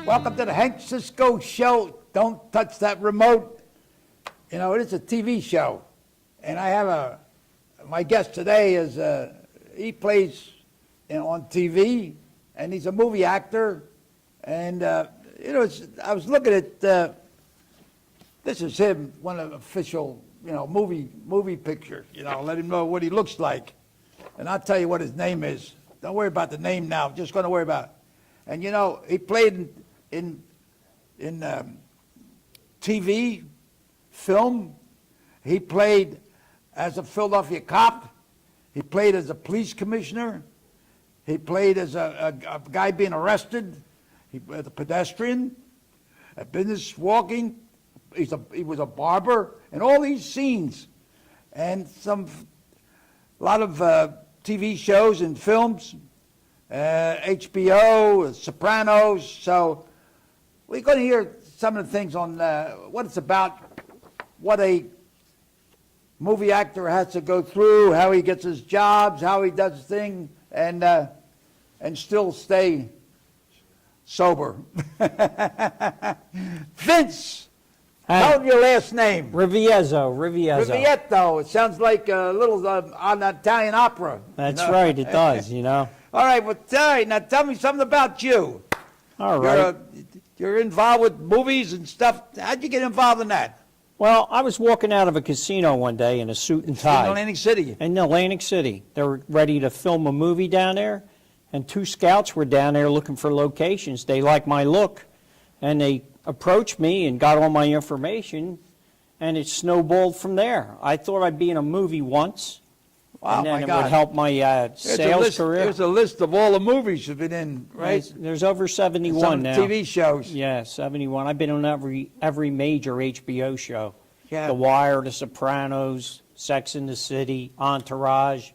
Welcome to the Hank Cisco Show. Don't touch that remote. You know, it is a TV show. And I have my guest today is, he plays on TV, and he's a movie actor. And, you know, I was looking at, this is him, one of the official, you know, movie pictures. You know, let him know what he looks like. And I'll tell you what his name is. Don't worry about the name now. I'm just going to worry about it. And, you know, he played in TV, film. He played as a Philadelphia cop. He played as a police commissioner. He played as a guy being arrested. He was a pedestrian, a business walking. He was a barber, and all these scenes, and a lot of TV shows and films, HBO, Sopranos. So we're going to hear some of the things on what it's about, what a movie actor has to go through, how he gets his jobs, how he does his thing, and still stay sober. Vince, tell me your last name. Rivietto. Rivietto. It sounds like a little on Italian opera. That's right, it does, you know. All right, well, now tell me something about you. All right. You're involved with movies and stuff. How'd you get involved in that? Well, I was walking out of a casino one day in a suit and tie. In Atlantic City? In Atlantic City. They were ready to film a movie down there, and 2 scouts were down there looking for locations. They liked my look, and they approached me and got all my information, and it snowballed from there. I thought I'd be in a movie once. Wow, and then my it God. would help my sales career. There's a list of all the movies you've been in, right? There's over 71 some now. TV shows. Yeah, 71. I've been on every major HBO show. Yeah. The Wire, The Sopranos, Sex and the City, Entourage,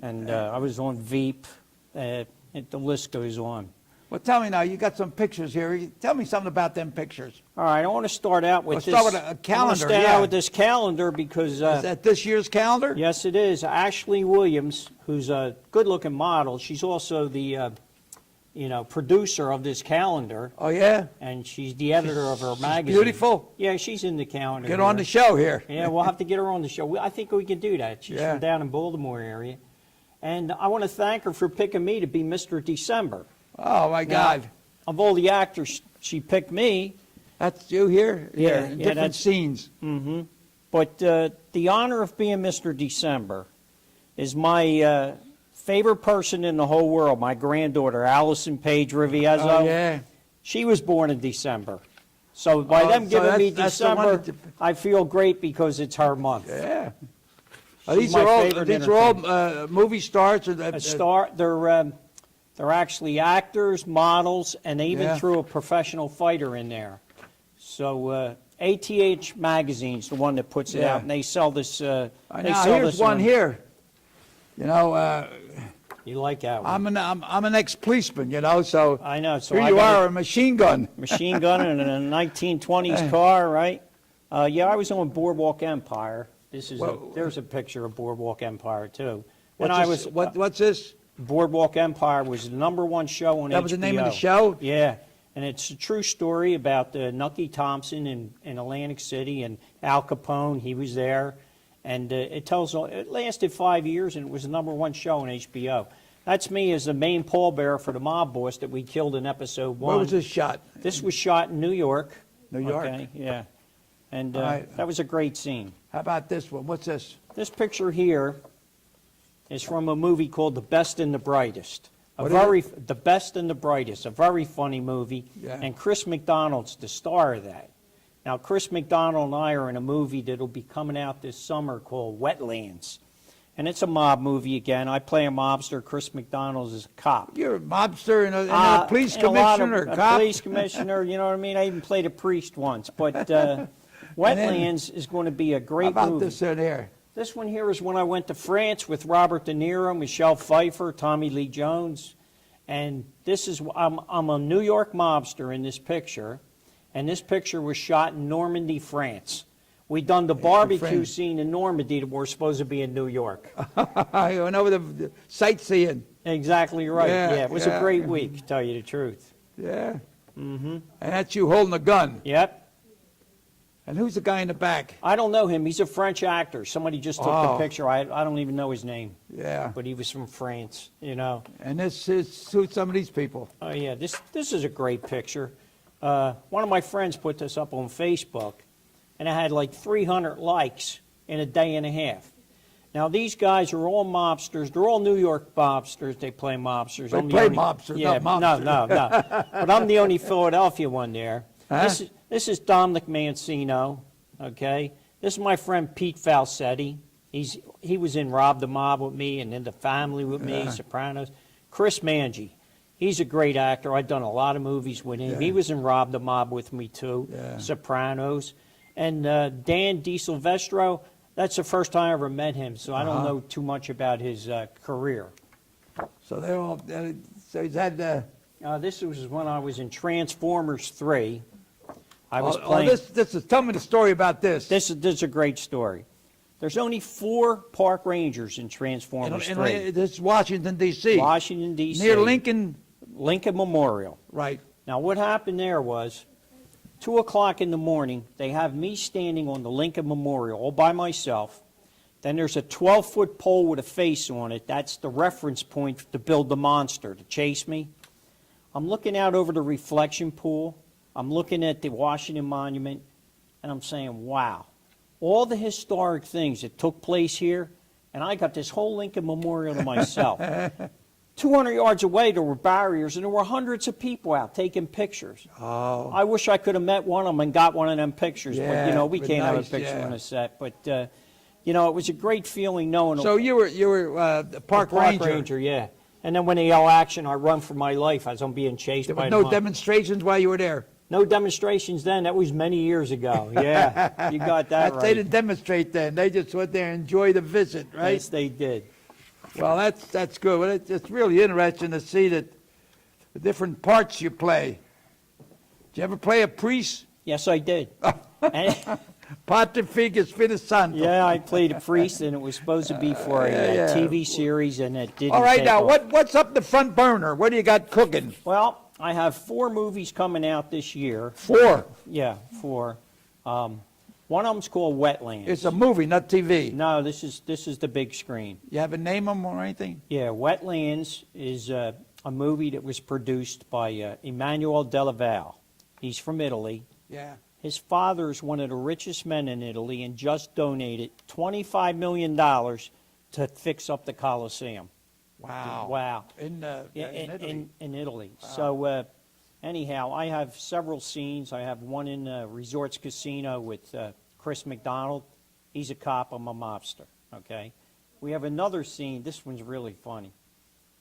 and I was on Veep. The list goes on. Well, tell me now, you got some pictures here. Tell me something about them pictures. All right, I want to start out with this. Let's start with a calendar. I want to start out with this calendar because... is that this year's calendar? Yes, it is. Ashley Williams, who's a good-looking model, she's also the, producer of this calendar. Oh, yeah? And she's the editor of her magazine. Beautiful. Yeah, she's in the calendar. Get on the show here. Yeah, we'll have to get her on the show. I think we can do that. She's Yeah. from down in Baltimore area. And I want to thank her for picking me to be Mr. December. Oh, my God. Now, of all the actors, she picked me. That's you here? Yeah, in yeah, different scenes. Mm-hmm. But the honor of being Mr. December is my favorite person in the whole world, my granddaughter, Allison Paige Rivietto. Oh, yeah. She was born in December. So by them giving me December, I feel great because it's her month. Yeah. She's These are all movie stars? They're actually actors, models, and they even Yeah. threw a professional fighter in there. So ATH Magazine's the one that puts it Yeah. out, and they sell this. Here's one here. You know, You like that one? I'm an ex-policeman, you know, so I know. So here I you got are, a machine gun. machine gun in a 1920s car, right? Yeah, I was on Boardwalk Empire. There's a picture of Boardwalk Empire too. What's this? Boardwalk Empire was the #1 show on HBO. That was the name of the show? Yeah, and it's a true story about Nucky Thompson in Atlantic City, and Al Capone, he was there. And it lasted 5 years, and it was the #1 show on HBO. That's me as the main pallbearer for the mob boss that we killed in episode 1. Where was this shot? This was shot in New York. New York? Okay, yeah. And right. that was a great scene. How about this one? What's this? This picture here is from a movie called The Best and the Brightest. The Best and the Brightest, a very funny movie. Yeah. And Chris McDonald's the star of that. Now, Chris McDonald and I are in a movie that'll be coming out this summer called Wetlands. And it's a mob movie again. I play a mobster. Chris McDonald is a cop. You're a mobster and a police commissioner, a cop? police commissioner, you know what I mean? I even played a priest once. But Wetlands is going to be a great movie. How about this in here? This one here is when I went to France with Robert De Niro, Michelle Pfeiffer, Tommy Lee Jones. And this is, I'm a New York mobster in this picture, and this picture was shot in Normandy, France. We done the barbecue France. scene in Normandy that we're supposed to be in New York. I went over the sightseeing. Exactly right. Yeah, Yeah, it was yeah. a great week, to tell you the truth. Yeah. Mm-hmm. And that's you holding a gun. Yep. And who's the guy in the back? I don't know him. He's a French actor. Somebody just took the Oh. picture. I don't even know his name. Yeah. But he was from France, you know. And this is who's some of these people. Oh, yeah, this is a great picture. One of my friends put this up on Facebook, and it had like 300 likes in a day and a half. Now, these guys are all mobsters. They're all New York mobsters. They play mobsters. They I'm the play only- mobsters, yeah, not no, mobsters. no. But I'm the only Philadelphia one there. Huh? This is Dominic Mancino, okay? This is my friend Pete Falsetti. He was in Rob the Mob with me and in The Family with me, Yeah. Sopranos. Chris Mangi. He's a great actor. I've done a lot of movies with him. Yeah. He was in Rob the Mob with me, too. Yeah. Sopranos. And Dan DiSilvestro, that's the first time I ever met him, so I don't know too much about his career. So they're all. So he's had. This was when I was in Transformers 3. I was Oh, playing. this is. Tell me the story about this. This is a great story. There's only 4 park rangers in Transformers 3. This is Washington D.C. Washington, D.C. near Lincoln. Lincoln Memorial. Right. Now, what happened there was, 2 o'clock in the morning, they have me standing on the Lincoln Memorial all by myself. Then there's a 12-foot pole with a face on it. That's the reference point to build the monster, to chase me. I'm looking out over the reflection pool. I'm looking at the Washington Monument, and I'm saying, wow, all the historic things that took place here, and I got this whole Lincoln Memorial to myself. 200 yards away, there were barriers, and there were hundreds of people out taking pictures. Oh. I wish I could have met one of them and got one of them pictures, but, Yeah, you know, we but can't have nice, a picture yeah. on a set. But, you know, it was a great feeling knowing So you were the park ranger. yeah. And then when they yell action, I run for my life as I'm being chased There by was the no mob. demonstrations while you were there. No demonstrations then. That was many years ago. Yeah, you got that They right. didn't demonstrate then. They just went there and enjoyed the visit, right? Yes, they did. Well, that's good. Well, it's really interesting to see that the different parts you play. Did you ever play a priest? Yes, I did. And- Pontific Spiritus Santo. yeah, I played a priest, and it was supposed to be for a yeah. TV series, and it didn't All right, take now off. what's up the front burner? What do you got cooking? Well, I have 4 movies coming out this year. 4. Yeah, 4. One of them's called Wetlands. It's a movie, not TV. No, this is the big screen. You have a name them or anything? Yeah, Wetlands is a movie that was produced by Emmanuel Della Valle. He's from Italy. Yeah. His father is one of the richest men in Italy and just donated $25 million to fix up the Colosseum. Wow. Wow. In Italy. In Italy. So anyhow, I have several scenes. I have one in Resorts Casino with Chris McDonald. He's a cop. I'm a mobster. Okay. We have another scene. This one's really funny.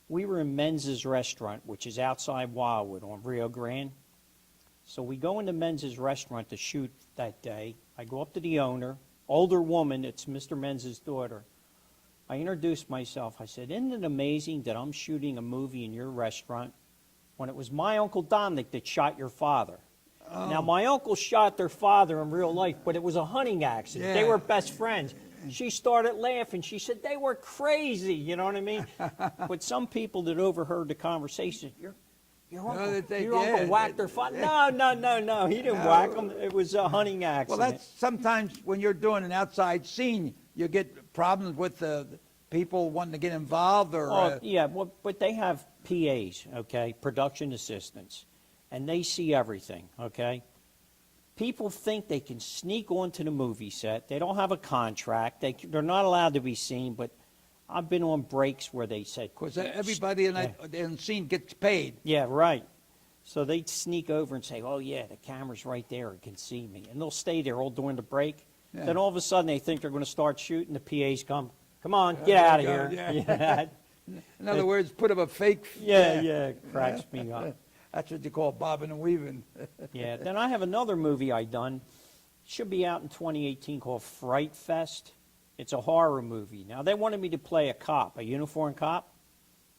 We were in Menz's restaurant, which is outside Wildwood on Rio Grande. So we go into Menz's restaurant to shoot that day. I go up to the owner, older woman. It's Mr. Menz's daughter. I introduced myself. I said, "Isn't it amazing that I'm shooting a movie in your restaurant when it was my Uncle Dominic that shot your father?" Oh. Now, my uncle shot their father in real life, but it was a hunting accident. They Yeah. were best friends. She started laughing. She said, "They were crazy," you know what I mean? But some people that overheard the conversation, your uncle, yeah, whacked their father. No, he didn't whack him. It was a hunting Well, accident. that's sometimes when you're doing an outside scene, you get problems with the people wanting to get involved or. Oh, yeah, well, but they have PAs, okay, production assistants, and they see everything, okay? People think they can sneak onto the movie set. They don't have a contract. They're not allowed to be seen, but I've been on breaks where they said, Because everybody in the scene gets paid. yeah, right. So they sneak over and say, "Oh, yeah, the camera's right there. It can see me." And they'll stay there all during the break. Yeah. Then all of a sudden they think they're going to start shooting. The PAs come on, get out of go, here. yeah. In other words, put up a fake. Yeah, cracks me up. That's what you call bobbing and weaving. Yeah, then I have another movie I done. Should be out in 2018 called Fright Fest. It's a horror movie. Now, they wanted me to play a cop, a uniformed cop.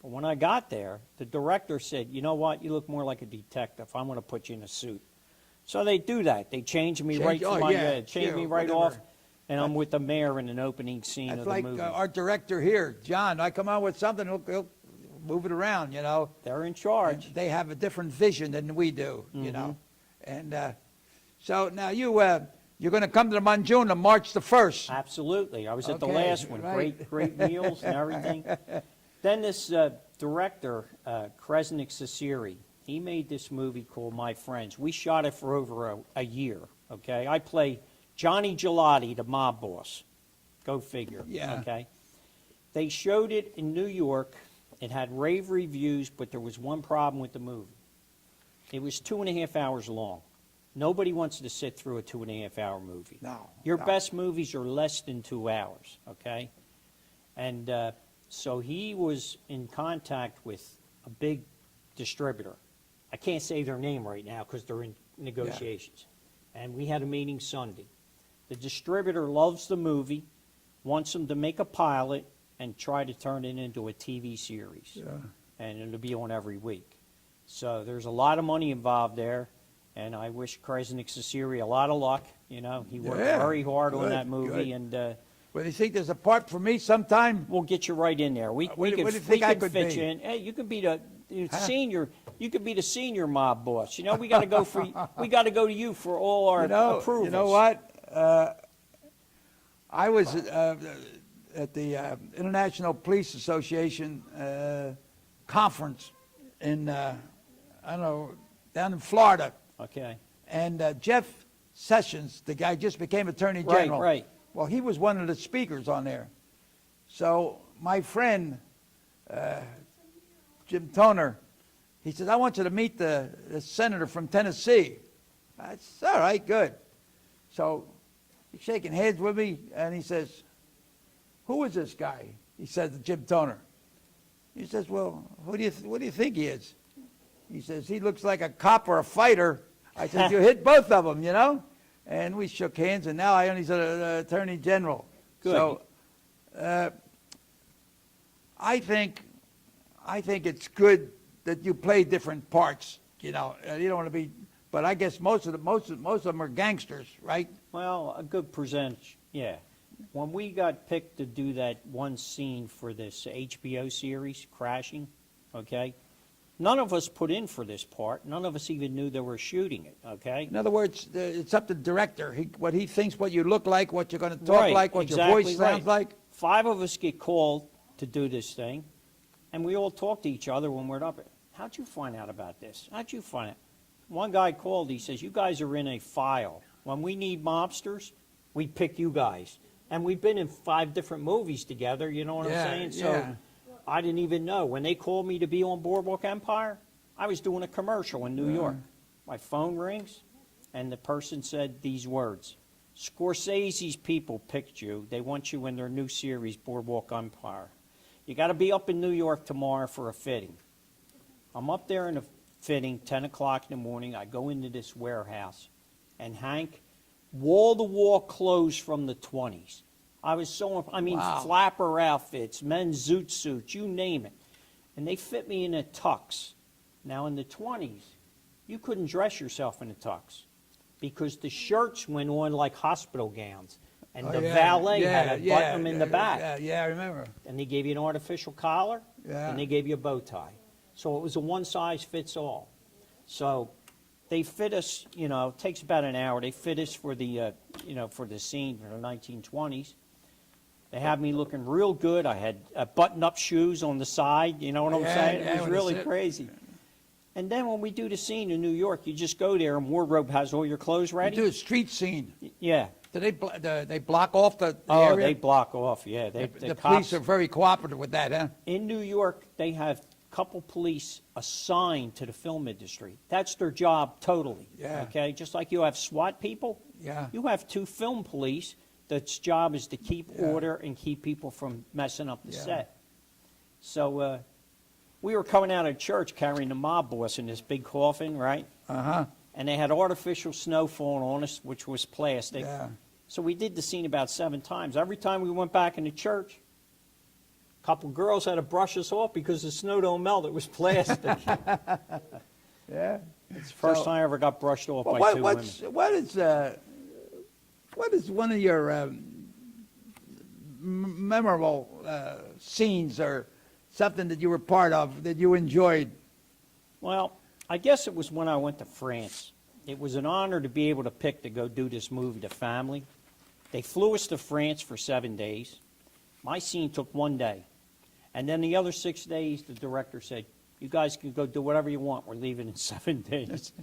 But when I got there, the director said, you know what, you look more like a detective. I'm going to put you in a suit. So they do that. They change me right from my change me right off, and I'm with the mayor in an opening scene That's of the like movie. our director here, John. I come out with something, he'll move it around, you know. They're in charge. And they have a different vision than we do, you know. And so now you're going to come to the Manjuna March the 1st. Absolutely. I was at the Okay, last one. right. Great meals and everything. Then this director, Kresnik Sasiri, he made this movie called My Friends. We shot it for over a year, okay? I play Johnny Gelati, the mob boss. Go figure, Yeah. okay? They showed it in New York. It had rave reviews, but there was one problem with the movie. It was 2.5 hours long. Nobody wants to sit through a 2.5-hour movie. No. Your no. best movies are less than 2 hours, okay? And so he was in contact with a big distributor. I can't say their name right now because they're in negotiations. And we had a meeting Sunday. The distributor loves the movie, wants them to make a pilot and try to turn it into a TV series. Yeah. And it'll be on every week. So there's a lot of money involved there. And I wish Kresnik Sasiri a lot of luck. You know, he worked Yeah, very hard on good, that movie, good. and Well, you think there's a part for me sometime? we'll get you right in there. We What do can you think I could fit be? you in. Hey, you could be the Huh? senior. You could be the senior mob boss. You know, we got to go for. We got to go to you for all our approvals. You know what? I was at the International Police Association conference in, I don't know, down in Florida. Okay. And Jeff Sessions, the guy just became Attorney General. Right. Well, he was one of the speakers on there. So my friend, Jim Toner, he says, I want you to meet the senator from Tennessee. I said, all right, good. So he's shaking heads with me, and he says, who is this guy? He said to Jim Toner. He says, well, what do you think he is? He says, he looks like a cop or a fighter. I said, you hit both of them, you know? And we shook hands, and now I only said Attorney General. Good. So I think it's good that you play different parts, you know. You don't want to be, but I guess most of them are gangsters, right? Well, a good percentage, yeah. When we got picked to do that one scene for this HBO series, Crashing, okay, none of us put in for this part. None of us even knew they were shooting it, okay? In other words, it's up to the director. What he thinks, what you look like, what you're going to talk Right, like, what your exactly voice sounds right. like. 5 of us get called to do this thing, and we all talk to each other when we're up there. How'd you find out about this? How'd you find it? One guy called, he says, you guys are in a file. When we need mobsters, we pick you guys. And we've been in 5 different movies together, you know what Yeah, I'm saying? So yeah. I didn't even know. When they called me to be on Boardwalk Empire, I was doing a commercial in New York. My phone rings, and the person said these words. Scorsese's people picked you. They want you in their new series, Boardwalk Empire. You got to be up in New York tomorrow for a fitting. I'm up there in a fitting, 10 o'clock in the morning. I go into this warehouse, and Hank, wall-to-wall clothes from the 20s. Wow. Flapper outfits, men's zoot suits, you name it. And they fit me in a tux. Now, in the 20s, you couldn't dress yourself in a tux because the shirts went on like hospital gowns. And Oh, the yeah, valet yeah, had to yeah, button them in the back. Yeah, I remember. And they gave you an artificial collar, Yeah. and they gave you a bow tie. So it was a one-size-fits-all. So they fit us, you know, it takes about an hour. They fit us for the, for the scene for the 1920s. They had me looking real good. I had button-up shoes on the side, you know what I'm Yeah, saying? yeah, It was when really it's- crazy. And then when we do the scene in New York, you just go there and wardrobe has all your clothes You ready. do a street scene. Yeah. Do they block off the Oh, area? they block off, yeah. The cops, police are very cooperative with that, huh? in New York, they have a couple police assigned to the film industry. That's their job totally. Yeah. Okay, just like you have SWAT people, Yeah. you have 2 film police that's job is to keep Yeah. order and keep people from messing up the Yeah. set. So we were coming out of church carrying the mob boss in this big coffin, right? Uh-huh. And they had artificial snow falling on us, which was plastic. Yeah. So we did the scene about 7 times. Every time we went back into church, couple girls had to brush us off because the snow don't melt. It was plastic. Yeah. It's the first So- time I ever got brushed off Well, by two women. what is one of your memorable scenes or something that you were part of that you enjoyed? Well, I guess it was when I went to France. It was an honor to be able to pick to go do this movie, The Family. They flew us to France for 7 days. My scene took 1 day. And then the other 6 days, the director said, you guys can go do whatever you want. We're leaving in 7 days.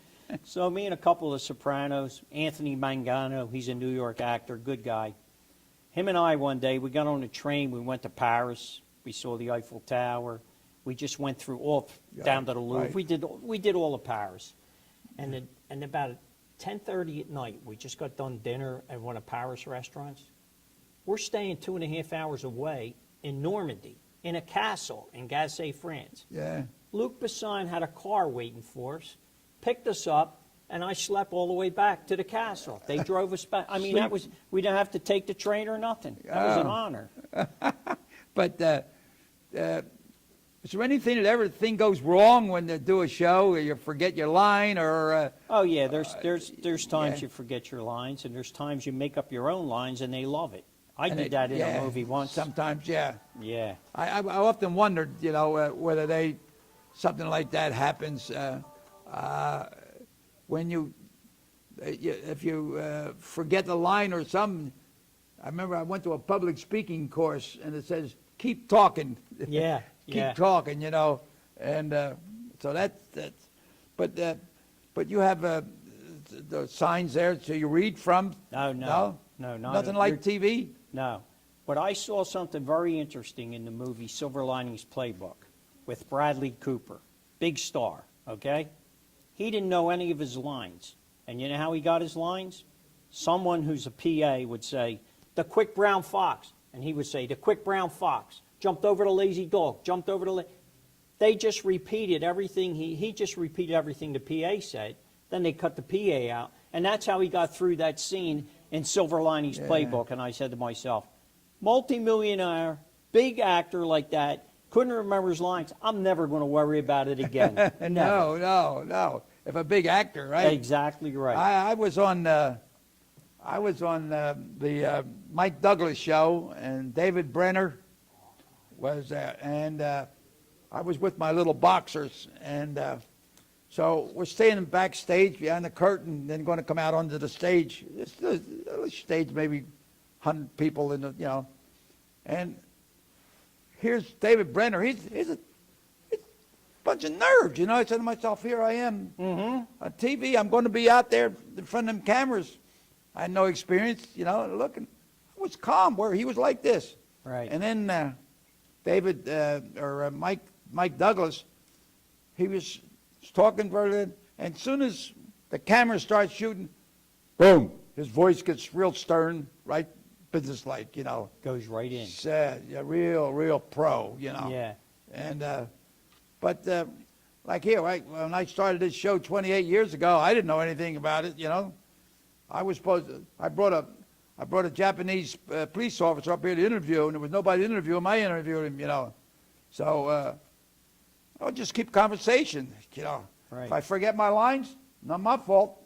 So me and a couple of Sopranos, Anthony Mangano, he's a New York actor, good guy. Him and I one day, we got on a train, we went to Paris, we saw the Eiffel Tower, we just went through all down to the Louvre. Right. We did all of Paris. And about 10:30 at night, we just got done dinner at one of Paris restaurants. We're staying 2.5 hours away in Normandy, in a castle in Gazé, France. Yeah. Luc Besson had a car waiting for us, picked us up, and I slept all the way back to the castle. They drove us back. I mean, we didn't have to take the train or nothing. That was an honor. But is there anything that everything goes wrong when they do a show, or you forget your line, or Oh yeah, there's times yeah. you forget your lines, and there's times you make up your own lines, and they love it. I and did that in yeah, a movie once. Sometimes, yeah. Yeah. I often wondered, whether something like that happens when if you forget the line or something. I remember I went to a public speaking course, and it says, keep talking. Yeah. Keep yeah. talking, and so that's, but you have the signs there, so you read from? No, Nothing like TV? No. But I saw something very interesting in the movie Silver Linings Playbook with Bradley Cooper. Big star, okay? He didn't know any of his lines. And you know how he got his lines? Someone who's a PA would say, the quick brown fox. And he would say, the quick brown fox. Jumped over the lazy dog. Jumped over the They just repeated everything. He just repeated everything the PA said. Then they cut the PA out. And that's how he got through that scene in Silver Linings Playbook. And I said to myself, multimillionaire, big actor like that, couldn't remember his lines. I'm never going to worry about it again. No. If a big actor, right? Exactly right. I was on the Mike Douglas show, and David Brenner was there, and I was with my little boxers, and so we're staying backstage behind the curtain, then going to come out onto the stage. It's the stage, maybe 100 people in the, and here's David Brenner. He's a bunch of nerves, I said to myself, here I am on TV. I'm going to be out there in front of them cameras. I had no experience, looking. I was calm where he was like this. Right. And then David or Mike Douglas, he was talking further, and as soon as the camera starts shooting, boom, his voice gets real stern, right, businesslike, Goes right in. Real pro, Yeah. And but like here, when I started this show 28 years ago, I didn't know anything about it, I was supposed to, I brought a Japanese police officer up here to interview, and there was nobody to interview him. I interviewed him, So I'll just keep conversation, Right. If I forget my lines, not my fault.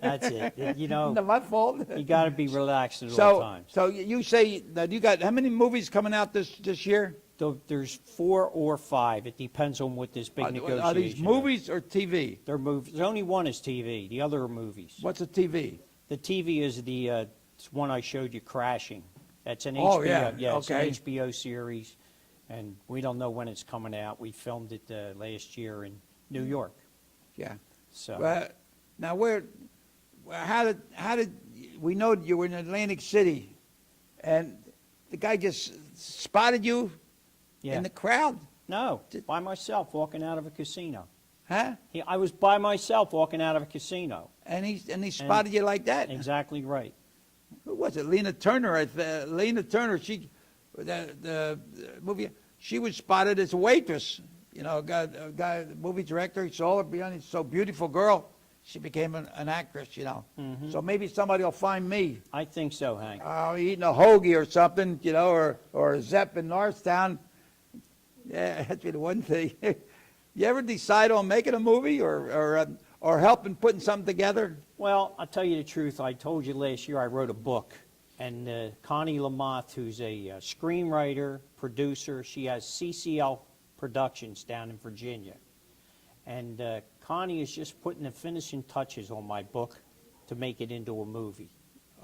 That's it. Not my fault. You got to be relaxed at all times. So you say that you got how many movies coming out this year? There's 4 or 5. It depends on what this big negotiation Are these movies or TV? They're movies. There's only one is TV. The other are movies. What's a TV? The TV is the one I showed you, Crashing. That's an Oh, HBO. yeah. It's Okay. an HBO series, and we don't know when it's coming out. We filmed it last year in New York. Yeah. So Now how did we know you were in Atlantic City, and the guy just spotted you yeah. in the crowd? No, by myself walking out of a casino. Huh? I was by myself walking out of a casino. And he spotted you like that? Exactly right. Who was it? Lena Turner. Lena Turner. The movie. She was spotted as a waitress. A guy, movie director. He saw her behind. She's so beautiful girl. She became an actress. Mm-hmm. So maybe somebody will find me. I think so, Hank. Eating a hoagie or something. Or a Zepp in Norristown, Yeah, that's the one thing. You ever decide on making a movie or helping putting something together? Well, I'll tell you the truth. I told you last year I wrote a book, and Connie Lamothe, who's a screenwriter, producer, she has CCL Productions down in Virginia. And Connie is just putting the finishing touches on my book to make it into a movie.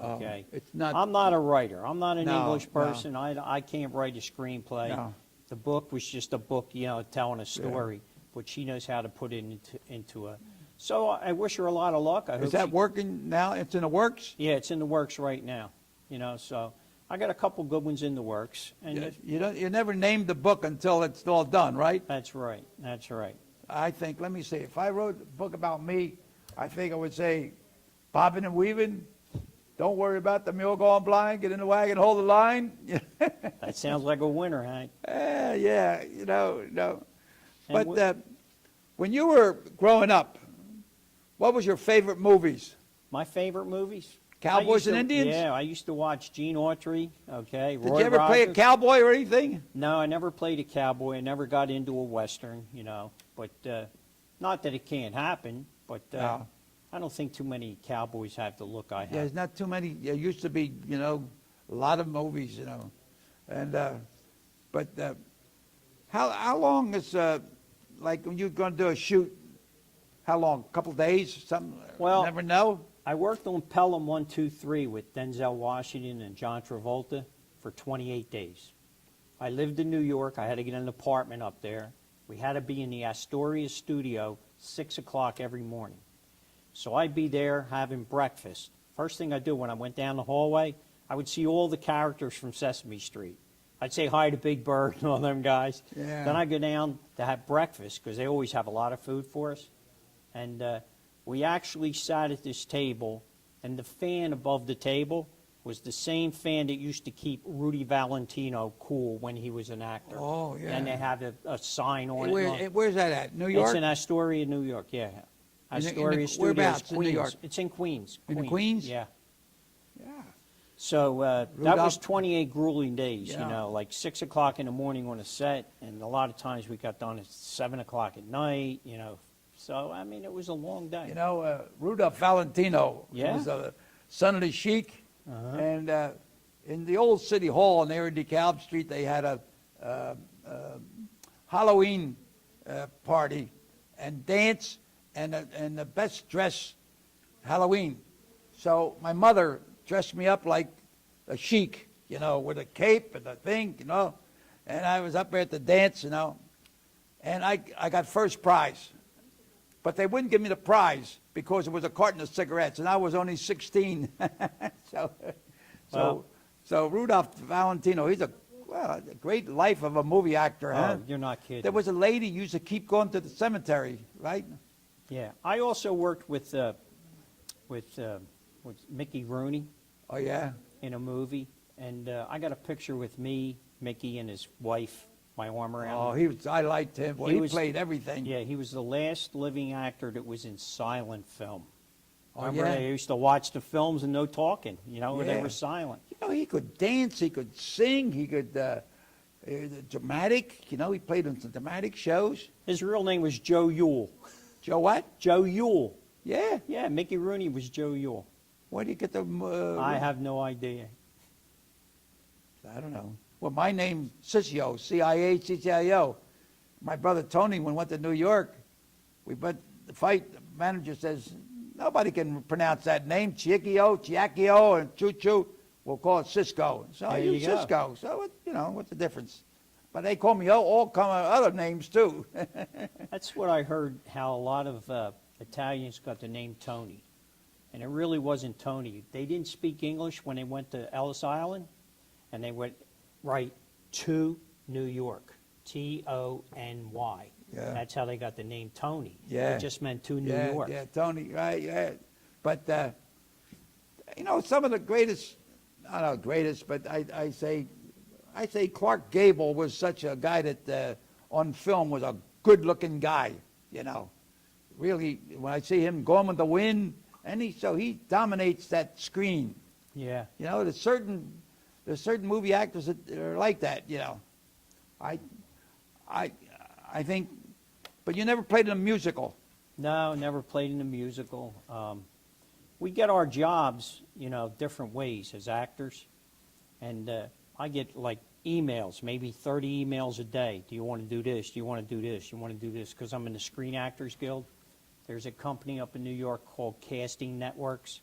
Okay. It's not. I'm not a writer. I'm not an No, English no. person. I can't write a screenplay. No. The book was just a book, telling a story. But she knows how to put it into a. So I wish her a lot of luck. I hope Is that she- working now? It's in the works? Yeah, it's in the works right now. So I got a couple good ones in the works, and You never named the book until it's all done, right? that's right. That's right. I think, let me see, if I wrote a book about me, I think I would say, bobbing and weaving, don't worry about the mule going blind, get in the wagon, hold the line. That sounds like a winner, Hank. Yeah, no. And But when you were growing up, what was your favorite movies? My favorite movies? Cowboys I used and Indians? Yeah, I used to watch Gene Autry, okay, Did Roy you ever play a Rogers. cowboy or anything? No, I never played a cowboy. I never got into a Western, But not that it can't happen, but No. I don't think too many cowboys have the look I have. Yeah, there's not too many. There used to be, a lot of movies, And but how long is like when you're going to do a shoot? How long? A couple days? Something? Well- Never know. I worked on Pelham 1, 2, 3 with Denzel Washington and John Travolta for 28 days. I lived in New York. I had to get an apartment up there. We had to be in the Astoria studio 6 o'clock every morning. So I'd be there having breakfast. First thing I do when I went down the hallway, I would see all the characters from Sesame Street. I'd say hi to Big Bird and all them guys. Yeah. Then I'd go down to have breakfast because they always have a lot of food for us. And we actually sat at this table, and the fan above the table was the same fan that used to keep Rudy Valentino cool when he was an actor. Oh, yeah. And they had a sign on it. Where's that at? New It's York? in Astoria, New York, yeah. In the- Astoria Studios, whereabouts in New Queens. York? It's in Queens. In the Queens? Yeah. Yeah. So that was Rudolph- 28 grueling days, Yeah. like 6 o'clock in the morning on a set, and a lot of times we got done at 7 o'clock at night, So, I mean, it was a long day. Rudolph Valentino Yeah. was a son of the Sheik. Uh-huh. And in the old city hall on there in DeKalb Street, they had a Halloween party and dance and the best dress Halloween. So my mother dressed me up like a sheik, with a cape and a thing, And I was up there at the dance, and I got first prize. But they wouldn't give me the prize because it was a carton of cigarettes, and I was only 16. Wow. So Rudolph Valentino, he's a great life of a movie actor, huh? Oh, you're not kidding. There was a lady who used to keep going to the cemetery, right? Yeah. I also worked with Mickey Rooney Oh, yeah? in a movie, and I got a picture with me, Mickey, and his wife, my arm around him. I liked him. Well, He he was- played everything. Yeah, he was the last living actor that was in silent film. Oh, Remember, yeah? I used to watch the films and no talking, where they Yeah. were silent. He could dance, he could sing, he could, dramatic, he played in some dramatic shows. His real name was Joe Yule. Joe what? Joe Yule. Yeah. Yeah, Mickey Rooney was Joe Yule. Where do you get the... I have no idea. I don't know. Well, my name, Cisco, C-I-A-C-C-I-O. My brother Tony, when we went to New York, we went to fight. The manager says, nobody can pronounce that name, Chiacchio, and Choo-Choo. We'll call it Cisco. So I There use you go. Cisco. So, what's the difference? But they call me all kind of other names, too. That's what I heard, how a lot of Italians got the name Tony. And it really wasn't Tony. They didn't speak English when they went to Ellis Island, and they went right to New York, Tony. Yeah. That's how they got the name Tony. Yeah. It just meant to New yeah, York. Yeah, Tony, right, yeah. But, some of the greatest, I don't know, greatest, but I say Clark Gable was such a guy that on film was a good-looking guy, Really, when I see him going with the wind, and he dominates that screen. Yeah. There's certain movie actors that are like that, I think, but you never played in a musical. No, never played in a musical. We get our jobs, different ways as actors. And I get like emails, maybe 30 emails a day. Do you want to do this? Do you want to do this? You want to do this? Because I'm in the Screen Actors Guild. There's a company up in New York called Casting Networks.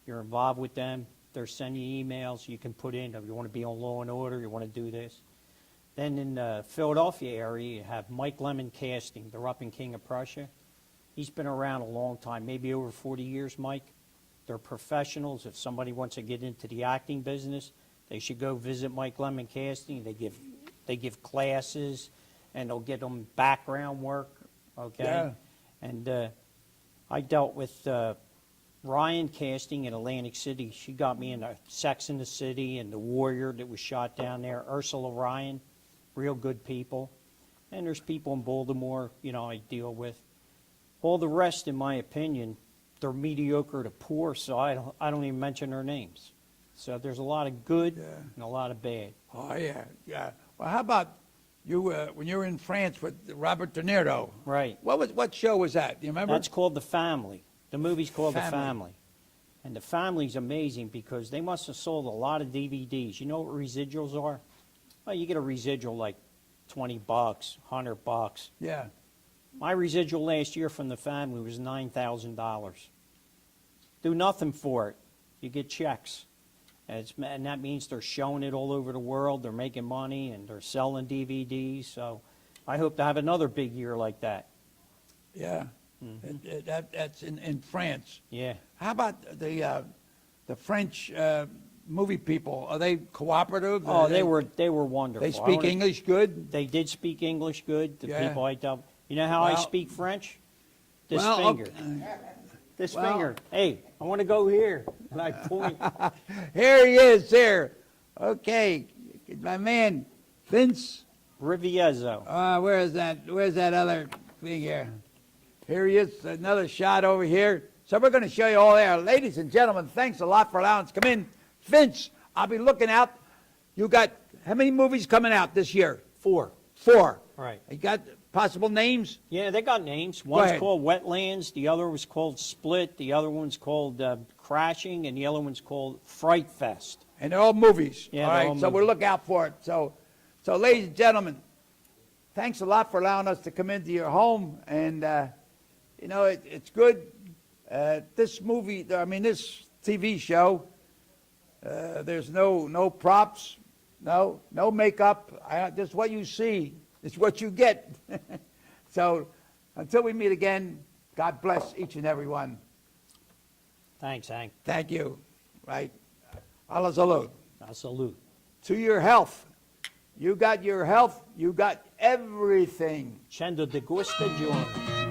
You're involved with them. They're sending you emails you can put in. If you want to be on Law and Order, you want to do this. Then in the Philadelphia area, you have Mike Lemon Casting. They're up in King of Prussia. He's been around a long time, maybe over 40 years, Mike. They're professionals. If somebody wants to get into the acting business, they should go visit Mike Lemon Casting. They give classes, and they'll get them background work, okay? Yeah. And I dealt with Ryan Casting in Atlantic City. She got me into Sex and the City and The Warrior that was shot down there. Ursula Ryan, real good people. And there's people in Baltimore, I deal with. All the rest, in my opinion, they're mediocre to poor, so I don't even mention their names. So there's a lot of good and a lot of bad. Oh, yeah, yeah. Well, how about you, when you were in France with Robert De Niro? Right. What show was that? Do you remember? That's called The Family. The movie's called Family. The Family. And The Family's amazing because they must have sold a lot of DVDs. You know what residuals are? Well, you get a residual like $20, $100. Yeah. My residual last year from The Family was $9,000. Do nothing for it. You get checks. And that means they're showing it all over the world. They're making money and they're selling DVDs. So I hope to have another big year like that. Yeah. That's in France. Yeah. How about the French movie people? Are they cooperative? Oh, they were wonderful. They speak English good? They did speak English good. The Yeah. people I dealt. You know how I Well- speak French? This Well, finger. okay. This well- finger. Hey, I want to go here. And I point. Here he is, here. Okay, my man, Vince. Rivietto. Where's that other thing here? Here he is, another shot over here. So we're going to show you all there. Ladies and gentlemen, thanks a lot for allowing us to come in. Vince, I'll be looking out. You got how many movies coming out this year? 4. 4. Right. You got possible names? Yeah, they got names. One's ahead. called Wetlands. The other was called Split. The other one's called Crashing. And the other one's called Fright Fest. And they're all movies. Yeah, all they're right, all so we'll movies. look out for it. So ladies and gentlemen, thanks a lot for allowing us to come into your home. And, it's good. This TV show, there's no props, no makeup. Just what you see is what you get. So until we meet again, God bless each and every one. Thanks, Hank. Thank you. Right. Allah salute. I salute. To your health. You got your health, you got everything. Scendo de gusta giorno.